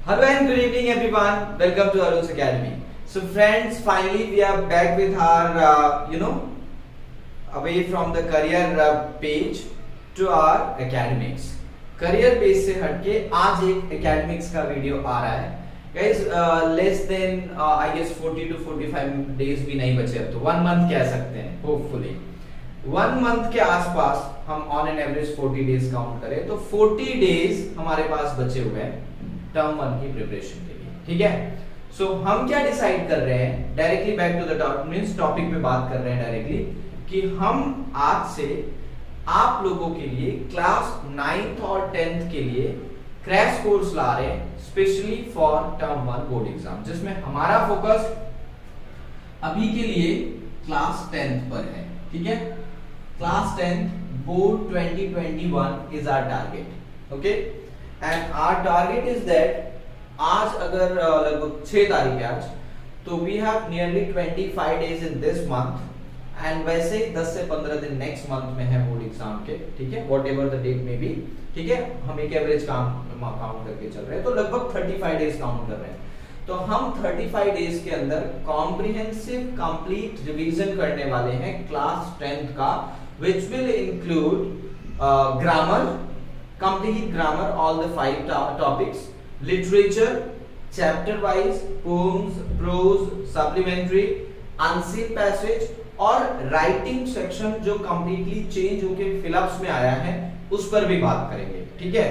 Hello and good evening everyone. Welcome to Arun's Academy. So friends, finally we are back with our away from the career page to our academics. Career page से हटके आज एक academics का video आ रहा है. Guys, less than I guess 40 to 45 days भी नहीं बचे अब तो 1 month कह सकते हैं hopefully. 1 month के आसपास हम on an average 40 days count करें तो 40 days हमारे पास बचे हुए हैं टर्म 1 की प्रिपरेशन के लिए. ठीक है. सो हम क्या डिसाइड कर रहे हैं, directly back to the topic means topic पे बात कर रहे हैं डायरेक्टली कि हम आज से आप लोगों के लिए क्लास 9th और 10th के लिए क्रैश कोर्स ला रहे हैं specially for term 1 board exam, जिसमें हमारा फोकस अभी के लिए क्लास 10th पर है. ठीक है. Class 10th board 2021 is our target. Okay. And our target is that आज अगर लगभग 6 तारीख है आज, तो we have nearly 25 days in this month and वैसे ही 10 से 15 दिन नेक्स्ट मंथ में है बोर्ड एग्जाम के. ठीक है. वॉट एवर द डेट में बी. ठीक है. हम एक एवरेज काउंट करके चल रहे हैं तो लगभग 35 डेज काउंट कर रहे हैं. तो हम 35 डेज के अंदर कॉम्प्रिहेंसिव कंप्लीट रिवीजन करने वाले हैं क्लास 10th का, which will include grammar, complete grammar, all the 5 topics, literature, chapter wise, poems, prose, supplementary, unseen passage और राइटिंग सेक्शन जो कंप्लीटली चेंज होके फिलअप्स में आया है उस पर भी बात करेंगे. ठीक है.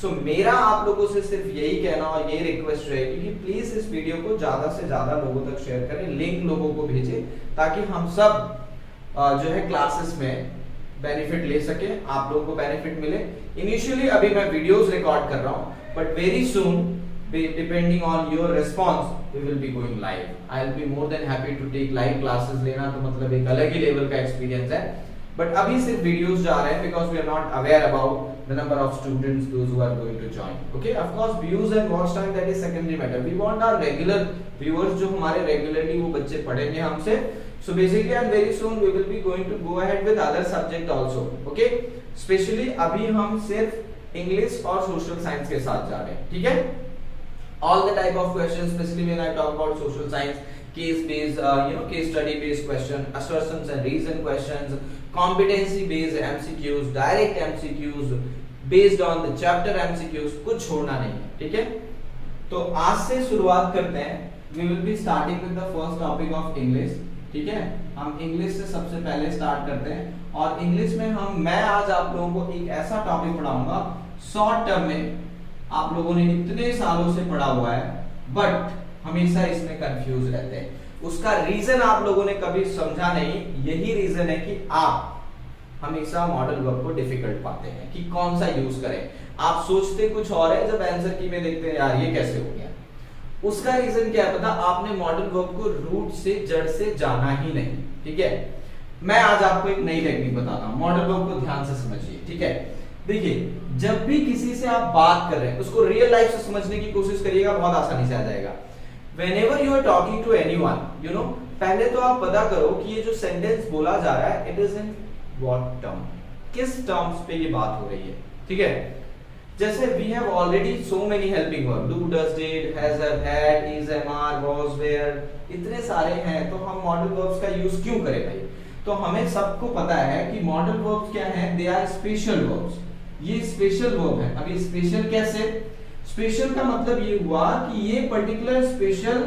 सो मेरा आप लोगों से सिर्फ यही कहना और यही रिक्वेस्ट रहेगी कि प्लीज इस वीडियो को ज्यादा से ज्यादा लोगों तक शेयर करें, लिंक लोगों को भेजें ताकि हम सब जो है क्लासेस में बेनिफिट ले सके, आप लोगों को बेनिफिट मिले. इनिशियली अभी मैं वीडियोस रिकॉर्ड कर रहा हूं but very soon depending on your response we will be going live. I will be more than happy to take live classes. लेना तो मतलब एक अलग ही लेवल का एक्सपीरियंस है बट अभी सिर्फ वीडियोस जा रहे हैं because we are not aware about the number of students those who are going to join. Okay. Of course views and watch time that is secondary matter. We want our regular viewers जो हमारे regularly वो बच्चे पढ़ेंगे हमसे. So basically and very soon we will be going to go ahead with other subject also. Okay. Especially अभी हम सिर्फ English और सोशल साइंस के साथ जा रहे हैं. ठीक है. All the type of questions, especially when I talk about social science, case based, case study based question, assertions and reason questions, competency based MCQs, direct MCQs, based on the chapter MCQs, कुछ छोड़ना नहीं है. ठीक है. तो आज से शुरुआत करते हैं. We will be starting with the first topic of English. ठीक है. हम इंग्लिश से सबसे पहले स्टार्ट करते हैं और इंग्लिश में मैं आज आप लोगों को एक ऐसा टॉपिक पढ़ाऊंगा शॉर्ट टर्म में आप लोगों ने इतने सालों से पढ़ा हुआ है बट हमेशा इसमें कंफ्यूज रहते हैं. उसका रीजन आप लोगों ने कभी समझा नहीं. यही रीजन है कि आप हमेशा मॉडल वर्ब को डिफिकल्ट पाते हैं कि कौन सा यूज करें. आप सोचते कुछ और है, जब आंसर की में देखते हैं यार ये कैसे हो गया. उसका रीजन क्या है पता, आपने मॉडल वर्ब को रूट से जड़ से जाना ही नहीं. ठीक है. मैं आज आपको एक नई टेक्निक बताता हूं. मॉडल वर्ब को ध्यान से समझिए. ठीक है. देखिए, जब भी किसी से आप बात कर रहे हैं उसको रियल लाइफ से समझने की कोशिश करिएगा, बहुत आसानी से आ जाएगा. Whenever you are talking to anyone, पहले तो आप पता करो कि ये जो सेंटेंस बोला जा रहा है it is in what term, किस टर्म्स पे ये बात हो रही है. ठीक है. जैसे we have already so many helping verb, do, does, did, has, have, had, is, am, are, was, were, इतने सारे हैं तो हम मॉडल वर्ब्स का यूज क्यों करें भाई. तो हमें सबको पता है कि मॉडल वर्ब्स क्या हैं, दे आर स्पेशल वर्ब्स. ये स्पेशल वर्ब है. अभी स्पेशल कैसे, स्पेशल का मतलब ये हुआ कि ये particular special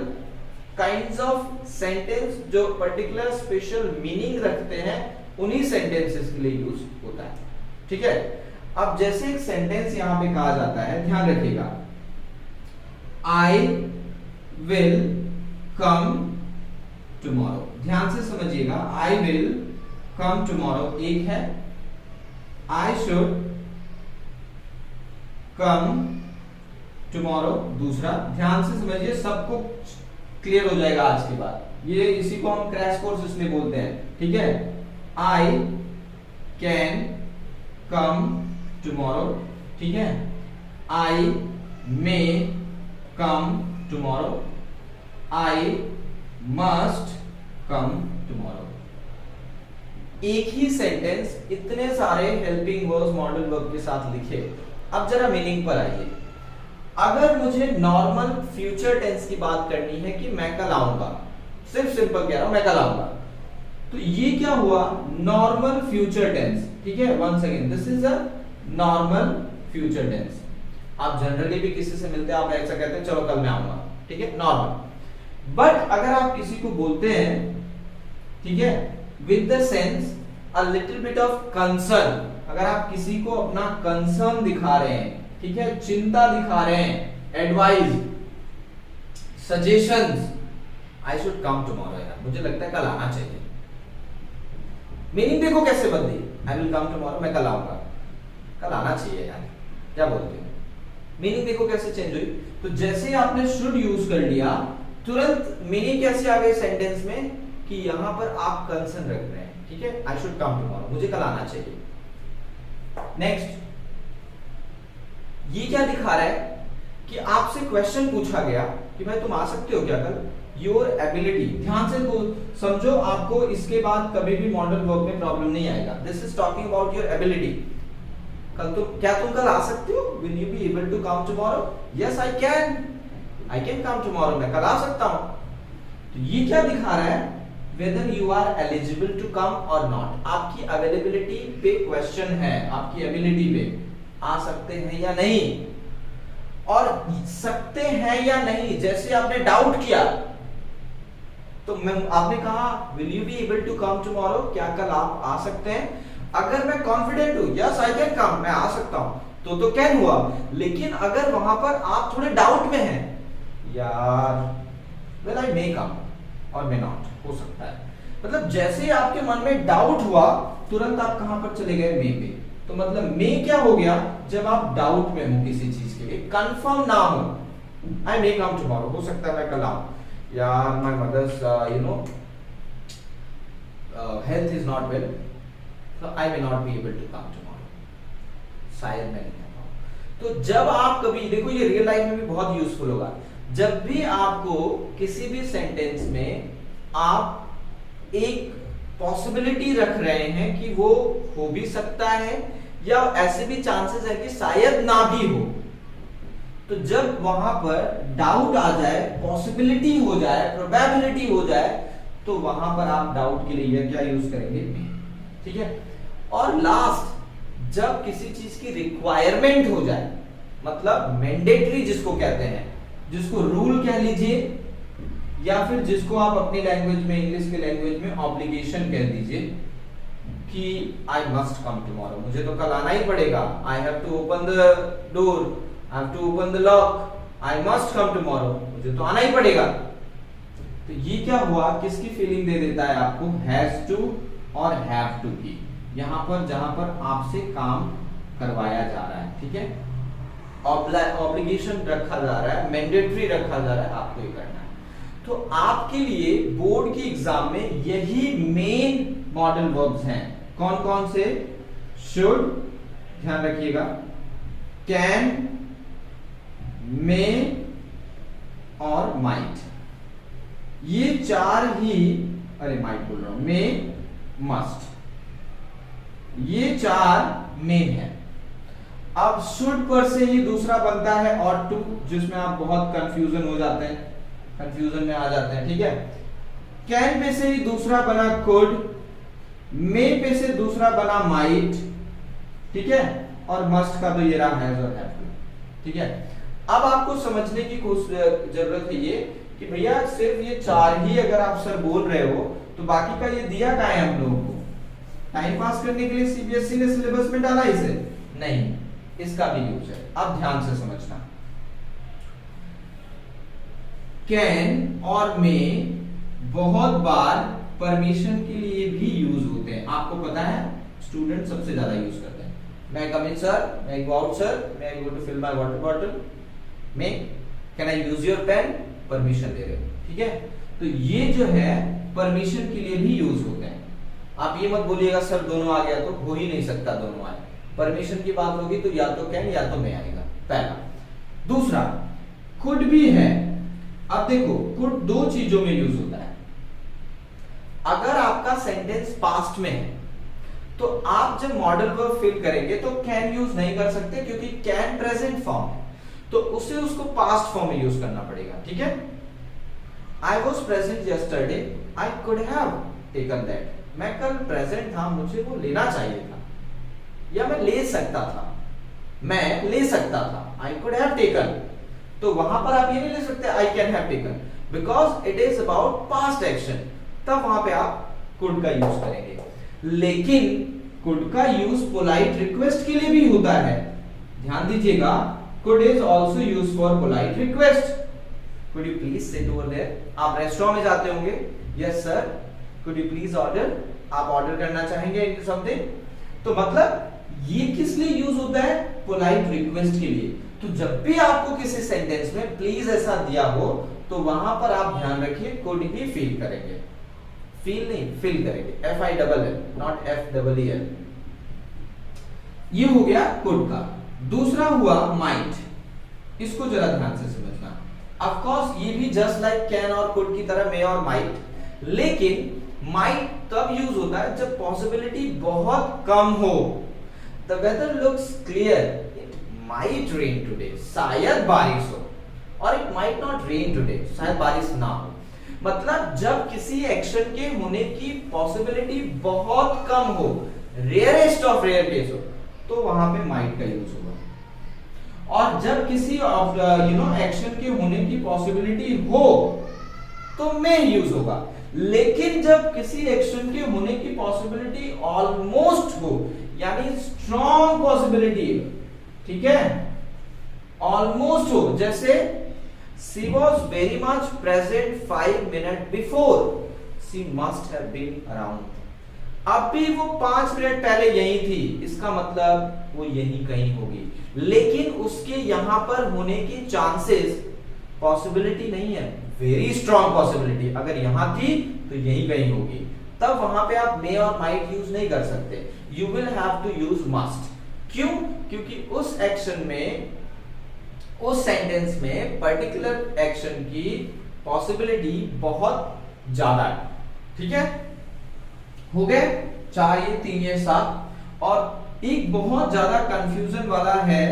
kinds of sentence जो पर्टिकुलर स्पेशल मीनिंग रखते हैं उन्हीं सेंटेंसेस के लिए यूज होता है. ठीक है. अब जैसे एक सेंटेंस यहां पे कहा जाता है, ध्यान रखिएगा, आई विल कम टुमारो. ध्यान से समझिएगा. आई विल कम टुमारो एक है, आई शुड कम टुमारो दूसरा. ध्यान से समझिए, सबको क्लियर हो जाएगा आज के बाद. ये इसी को हम क्रैश कोर्स इसलिए बोलते हैं. ठीक है. I can come tomorrow. ठीक है. I may come tomorrow. I must come tomorrow. एक ही सेंटेंस इतने सारे हेल्पिंग वर्ब्स मॉडल वर्ब के साथ लिखे. अब जरा मीनिंग पर आइए. अगर मुझे नॉर्मल फ्यूचर टेंस की बात करनी है कि मैं कल आऊंगा, सिर्फ सिंपल कह रहा हूं मैं कल आऊंगा, तो ये क्या हुआ, नॉर्मल फ्यूचर टेंस। ठीक है, once again this is a normal future tense. आप जनरली भी किसी से मिलते हैं, आप ऐसा कहते हैं चलो कल मैं आऊंगा, ठीक है, नॉर्मल। बट अगर आप किसी को बोलते हैं, ठीक है, with the sense a little bit of concern, अगर आप किसी को अपना कंसर्न दिखा रहे हैं, ठीक है, चिंता दिखा रहे हैं, advice, suggestions, I should come tomorrow, यार मुझे लगता है कल आना चाहिए। मीनिंग देखो कैसे बदली, आई विल कम टुमारो, मैं कल आऊंगा, कल आना चाहिए यार, क्या बोलते हैं, मीनिंग देखो कैसे चेंज हुई। तो जैसे ही आपने शुड यूज कर लिया, तुरंत मीनिंग कैसे आ गई सेंटेंस में कि यहां पर आप कंसर्न रख रहे हैं, ठीक है, आई शुड कम टुमारो, मुझे कल आना चाहिए। नेक्स्ट, ये क्या दिखा रहा है कि आपसे क्वेश्चन पूछा गया कि भाई तुम आ सकते हो क्या कल, योर एबिलिटी, ध्यान से समझो, आपको इसके बाद कभी भी मॉडल वर्ब में प्रॉब्लम नहीं आएगा। This is talking about your ability. कल तुम कल आ सकते हो, will you be able to come tomorrow? Yes I can come tomorrow, मैं कल आ सकता हूं। तो ये क्या दिखा रहा है, whether you are eligible to come or not, आपकी अवेलेबिलिटी पे क्वेश्चन है, आपकी एबिलिटी पे आ सकते हैं या नहीं। और सकते हैं या नहीं, जैसे आपने डाउट किया तो आपने कहा will you be able to come tomorrow, क्या कल आप आ सकते हैं? अगर मैं कॉन्फिडेंट हूं, यस आई कैन कम, मैं आ सकता हूं, तो कैन हुआ। लेकिन अगर वहां पर आप थोड़े डाउट में हैं, यार वेल आई मे कम और मे नॉट, हो सकता है, मतलब जैसे आपके मन में डाउट हुआ तुरंत आप कहां पर चले गए, मे पे। तो मतलब मे क्या हो गया, जब आप डाउट में हो किसी चीज के लिए, कंफर्म ना हो, आई मे कम टुमारो, हो सकता है मैं कल आऊं, यार my mother's you know health is not well, so I may not be able to come tomorrow, शायद मैं नहीं आ पाऊं। तो जब आप कभी देखो, ये रियल लाइफ में भी बहुत यूजफुल होगा, जब भी आपको किसी भी सेंटेंस में आप एक पॉसिबिलिटी रख रहे हैं कि वो हो भी सकता है या ऐसे भी चांसेस है कि शायद ना भी हो, तो जब वहां पर डाउट आ जाए, पॉसिबिलिटी हो जाए, प्रोबेबिलिटी हो जाए, तो वहां पर आप डाउट के लिए क्या यूज करेंगे, ठीक है। और लास्ट, जब किसी चीज की रिक्वायरमेंट हो जाए, मतलब मैंडेटरी जिसको कहते हैं, जिसको रूल कह लीजिए, या फिर जिसको आप अपनी लैंग्वेज में, इंग्लिश के लैंग्वेज में ऑब्लिगेशन कह दीजिए कि आई मस्ट कम टुमारो, मुझे तो कल आना ही पड़ेगा, I have to open the door, I have to open the lock, I must come tomorrow, मुझे तो आना ही पड़ेगा। तो ये क्या हुआ, किसकी फीलिंग दे देता है आपको, हैज टू और हैव टू की, यहां पर जहां पर आपसे काम करवाया जा रहा है, ठीक है, ऑब्लिगेशन रखा जा रहा है, मैंडेटरी रखा जा रहा है, आपको ये करना है। तो आपके लिए बोर्ड की एग्जाम में यही मेन मॉडल वर्ब्स हैं। कौन कौन से, शुड, ध्यान रखिएगा, कैन, मे और माइट, ये चार ही, अरे माइट बोल रहा हूं, मे, मस्ट, ये चार मेन है। अब शुड पर से ही दूसरा बनता है और टू, जिसमें आप बहुत कंफ्यूजन हो जाते हैं, कंफ्यूजन में आ जाते हैं, ठीक है। कैन पे से ही दूसरा बना कुड, मे पे से दूसरा बना माइट, ठीक है, और मस्ट का तो ये रहा हैज और हैव टू, ठीक है। अब आपको समझने की जरूरत है ये कि भैया सिर्फ ये चार ही अगर आप सर बोल रहे हो, तो बाकी का ये दिया कहाँ है हम लोगों को, टाइम पास करने के लिए सीबीएसई ने सिलेबस में डाला इसे नहीं, इसका भी यूज है। अब ध्यान से समझना, कैन और मे बहुत बार परमिशन के लिए भी यूज होते हैं, आपको पता है, स्टूडेंट सबसे ज्यादा यूज करते हैं। मैं कम इन सर, मैं गो आउट सर, मैं go to fill my water bottle, may can I use your pen, permission दे रहे हो, ठीक है। तो ये जो है परमिशन के लिए भी यूज होते हैं। आप ये मत बोलिएगा सर दोनों आ गया, तो हो ही नहीं सकता दोनों आए, परमिशन की बात होगी तो या तो कैन या तो मे आएगा, पहला। दूसरा, कुड भी है। अब देखो, कुड दो चीजों में यूज होता है। अगर आपका सेंटेंस पास्ट में है तो आप जब मॉडल वर्ब फिल करेंगे तो कैन यूज नहीं कर सकते, क्योंकि कैन प्रेजेंट फॉर्म है। तो उसे उसको पास्ट फॉर्म में यूज करना पड़ेगा, ठीक है। I was present yesterday, I could have taken that, मैं कल प्रेजेंट था, मुझे वो लेना चाहिए था, या मैं ले सकता था, मैं ले सकता था, आई कुड हैव टेकन। तो वहां पर आप ये नहीं ले सकते I can have taken, because it is about past action, तब वहां पे आप कुड का यूज करेंगे। लेकिन कुड का यूज पोलाइट रिक्वेस्ट के लिए भी होता है, ध्यान दीजिएगा, could is also use for polite request. Could you please sit over there, आप रेस्टोरेंट में जाते होंगे, yes sir, could you please order, आप ऑर्डर करना चाहेंगे समथिंग, तो मतलब ये किस लिए यूज होता है, पोलाइट रिक्वेस्ट के लिए। तो जब भी आपको किसी सेंटेंस में प्लीज ऐसा दिया हो तो वहां पर आप ध्यान रखिए कुड ही फील करेंगे, फील नहीं फील करेंगे, FILL नॉट FEEL। ये हो गया कुड का। दूसरा हुआ माइट, इसको जरा ध्यान से समझना। ऑफ कोर्स ये भी जस्ट लाइक कैन और कुड की तरह मे और माइट, लेकिन माइट तब यूज होता है जब पॉसिबिलिटी बहुत कम हो। The weather looks clear, it might rain today, शायद बारिश हो, और it might not rain today, शायद बारिश ना हो। मतलब जब किसी एक्शन के होने की पॉसिबिलिटी बहुत कम हो, रेयरेस्ट ऑफ रेयर केस हो, तो वहां पे माइट का यूज होगा। और जब किसी एक्शन के होने की पॉसिबिलिटी हो तो मे यूज होगा। लेकिन जब किसी एक्शन के होने की पॉसिबिलिटी ऑलमोस्ट हो, यानी स्ट्रॉन्ग पॉसिबिलिटी है, ठीक है, ऑलमोस्ट हो, जैसे she was very much present 5 minute before, she must have been around, अभी वो 5 मिनट पहले यही थी, इसका मतलब वो यही कहीं होगी। लेकिन उसके यहां पर होने की चांसेस, पॉसिबिलिटी नहीं है, वेरी स्ट्रॉन्ग पॉसिबिलिटी, अगर यहां थी तो यही कहीं होगी, तब वहां पे आप मे और माइट यूज नहीं कर सकते, you will have to use must. क्यों? क्योंकि उस एक्शन में, उस सेंटेंस में पर्टिकुलर एक्शन की पॉसिबिलिटी बहुत ज्यादा है, ठीक है। हो गए 4 ये 3 ये 7। और एक बहुत ज्यादा कंफ्यूजन वाला है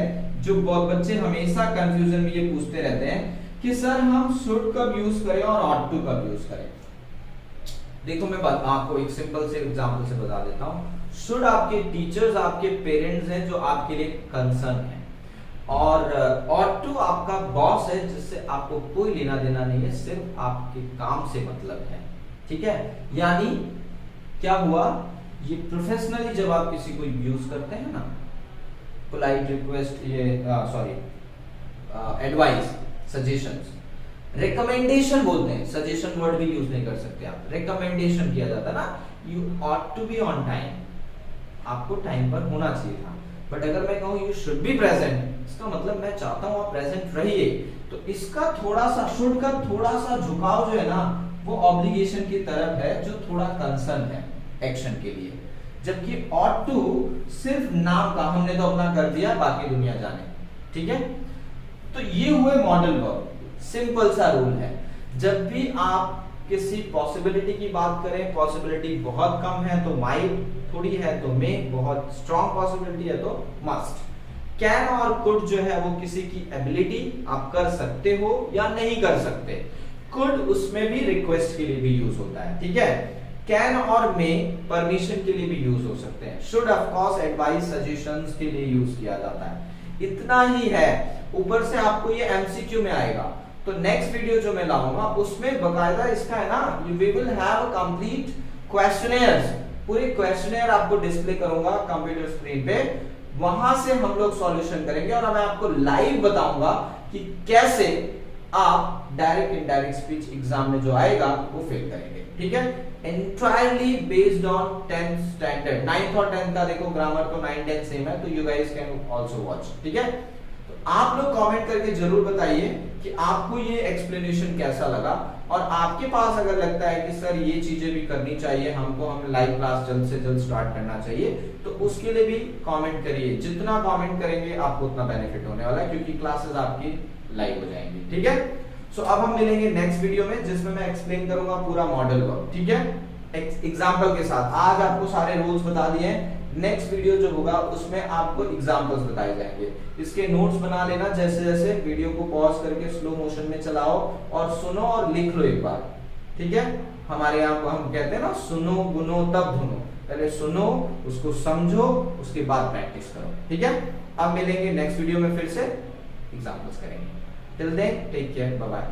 जो बच्चे हमेशा कंफ्यूजन में ये पूछते रहते हैं कि सर हम शुड कब यूज करें और ऑट टू कब यूज करें। देखो मैं आपको एक सिंपल से एग्जांपल से बता देता हूं। शुड आपके टीचर्स, आपके पेरेंट्स हैं जो आपके लिए कंसर्न है, और ऑट टू आपका बॉस है जिससे आपको कोई लेना देना नहीं है, सिर्फ आपके काम से मतलब है, ठीक है। यानी क्या हुआ, ये प्रोफेशनली जब आप किसी को यूज करते हैं ना, पोलाइट रिक्वेस्ट, ये सॉरी एडवाइस, सजेशंस, रिकमेंडेशन बोलते हैं, सजेशन वर्ड भी यूज नहीं कर सकते आप, रिकमेंडेशन किया जाता है ना, you ought to be on time, आपको टाइम पर होना चाहिए था। बट अगर मैं कहूं यू शुड बी प्रेजेंट, इसका मतलब मैं चाहता हूं आप प्रेजेंट रहिए, तो इसका थोड़ा सा, शुड का थोड़ा सा झुकाव जो है ना, वो ऑब्लिगेशन की तरफ है, जो थोड़ा कंसर्न है एक्शन के लिए। जबकि ऑट टू सिर्फ नाम का, हमने तो अपना कर दिया, बाकी दुनिया जाने, ठीक है। तो ये हुए मॉडल वर्ब, सिंपल सा रूल है, जब भी आप किसी पॉसिबिलिटी की बात करें, पॉसिबिलिटी बहुत कम है तो माइट, थोड़ी है तो मे, बहुत स्ट्रॉन्ग पॉसिबिलिटी है तो मस्ट। कैन और कुड जो है वो किसी की एबिलिटी, आप कर सकते हो या नहीं कर सकते। कुड उसमें भी रिक्वेस्ट के लिए भी यूज होता है, ठीक है। कैन और मे परमिशन के लिए भी यूज हो सकते हैं। Should of course advice, suggestions के लिए यूज किया जाता है। इतना ही है, ऊपर से आपको ये एमसीक्यू में आएगा, तो नेक्स्ट वीडियो जो मैं लाऊंगा उसमें बकायदा इसका है ना, we will have complete questionnaires, पूरे क्वेश्चनेयर आपको डिस्प्ले करूंगा कंप्यूटर स्क्रीन पे, वहां से हम लोग सॉल्यूशन करेंगे, और मैं आपको लाइव बताऊंगा कि कैसे आप डायरेक्ट इनडायरेक्ट स्पीच एग्जाम में जो आएगा वो फेल करेंगे, ठीक है। Entirely based on 10th standard, 9th और 10th का देखो ग्रामर तो 9 10 सेम है, तो you guys can also watch, ठीक है। तो आप लोग कमेंट करके जरूर बताइए कि आपको ये एक्सप्लेनेशन कैसा लगा, और आपके पास अगर लगता है कि सर ये चीजें भी करनी चाहिए हमको, हमें लाइव क्लास जल्द से जल्द स्टार्ट करना चाहिए, तो उसके लिए भी कमेंट करिए। जितना कमेंट करेंगे आपको उतना बेनिफिट होने वाला है, क्योंकि क्लासेस आपकी लाइव हो जाएंगी, ठीक है। सो अब हम मिलेंगे नेक्स्ट वीडियो में, जिसमें मैं एक्सप्लेन करूंगा पूरा मॉडल वर्ब, ठीक है, एग्जाम्पल के साथ। आज आपको सारे रूल्स बता दिए हैं, नेक्स्ट वीडियो जो होगा उसमें आपको एग्जांपल्स बताए जाएंगे। इसके नोट्स बना लेना, जैसे जैसे वीडियो को पॉज करके स्लो मोशन में चलाओ और सुनो और लिख लो एक बार, ठीक है। हमारे यहाँ हम कहते हैं ना, सुनो गुनो तब धुनो, पहले सुनो, उसको समझो, उसके बाद प्रैक्टिस करो, ठीक है। अब मिलेंगे नेक्स्ट वीडियो में, फिर से एग्जांपल्स करेंगे। Till then take care, bye bye.